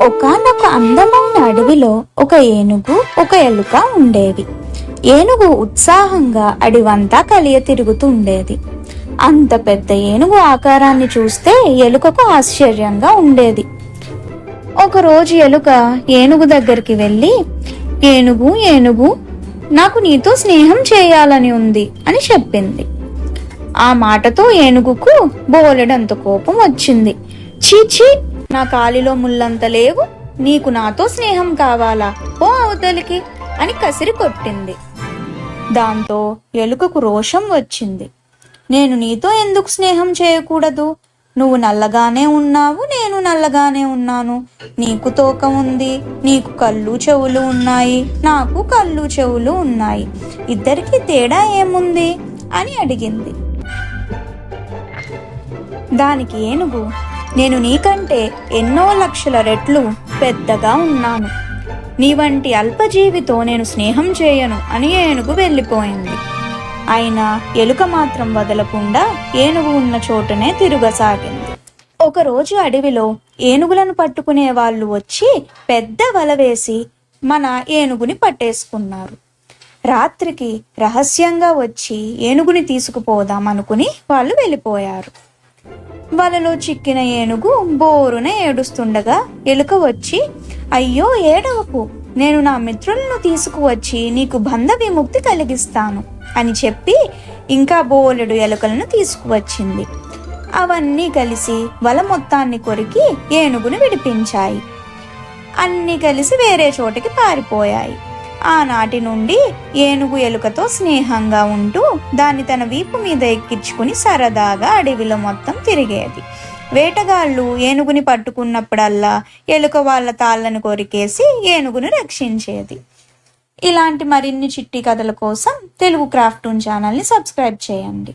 ఒకానొక అందమైన అడవిలో ఒక ఏనుగు ఒక ఎలుక ఉండేవి. ఏనుగు ఉత్సాహంగా అడవంతా కలియ తిరుగుతూ ఉండేది. అంత పెద్ద ఏనుగు ఆకారాన్ని చూస్తే ఎలుకకు ఆశ్చర్యంగా ఉండేది. ఒకరోజు ఎలుక ఏనుగు దగ్గరికి వెళ్ళి, ఏనుగు ఏనుగు నాకు నీతో స్నేహం చేయాలని ఉంది అని చెప్పింది. ఆ మాటతో ఏనుగుకు బోలెడంత కోపం వచ్చింది. చీచీ, నా కాలిలో ముళ్ళంత లేవు, నీకు నాతో స్నేహం కావాలా, ఓ అవతలికి అని కసిరి కొట్టింది. దాంతో ఎలుకకు రోషం వచ్చింది. నేను నీతో ఎందుకు స్నేహం చేయకూడదు? నువ్వు నల్లగానే ఉన్నావు, నేను నల్లగానే ఉన్నాను. నీకు తోక ఉంది, నీకు కళ్ళు చెవులు ఉన్నాయి, నాకు కళ్ళు చెవులు ఉన్నాయి. ఇద్దరికి తేడా ఏముంది అని అడిగింది. దానికి ఏనుగు, నేను నీకంటే ఎన్నో లక్షల రెట్లు పెద్దగా ఉన్నాను, నీ వంటి అల్పజీవితో నేను స్నేహం చేయను అని ఏనుగు వెళ్ళిపోయింది. అయినా ఎలుక మాత్రం వదలకుండా ఏనుగు ఉన్న చోటనే తిరగసాగింది. ఒకరోజు అడవిలో ఏనుగులను పట్టుకునే వాళ్ళు వచ్చి పెద్ద వల వేసి మన ఏనుగుని పట్టేసుకున్నారు. రాత్రికి రహస్యంగా వచ్చి ఏనుగుని తీసుకుపోదామనుకుని వాళ్ళు వెళ్ళిపోయారు. వలలో చిక్కిన ఏనుగు బోరున ఏడుస్తుండగా ఎలుక వచ్చి, అయ్యో ఏడవకు, నేను నా మిత్రులను తీసుకువచ్చి నీకు బంధ విముక్తి కలిగిస్తాను అని చెప్పి ఇంకా బోలెడు ఎలుకలను తీసుకువచ్చింది. అవన్నీ కలిసి వల మొత్తాన్ని కొరికి ఏనుగును విడిపించాయి. అన్నీ కలిసి వేరే చోటికి పారిపోయాయి. ఆనాటి నుండి ఏనుగు ఎలుకతో స్నేహంగా ఉంటూ దాన్ని తన వీపు మీద ఎక్కించుకుని సరదాగా అడవిలో మొత్తం తిరిగేది. వేటగాళ్ళు ఏనుగుని పట్టుకున్నప్పుడల్లా ఎలుక వాళ్ళ తాళ్ళను కొరికేసి ఏనుగును రక్షించేది. ఇలాంటి మరిన్ని చిట్టి కథల కోసం తెలుగు క్రాఫ్టూన్ ఛానల్ని సబ్స్క్రైబ్ చేయండి.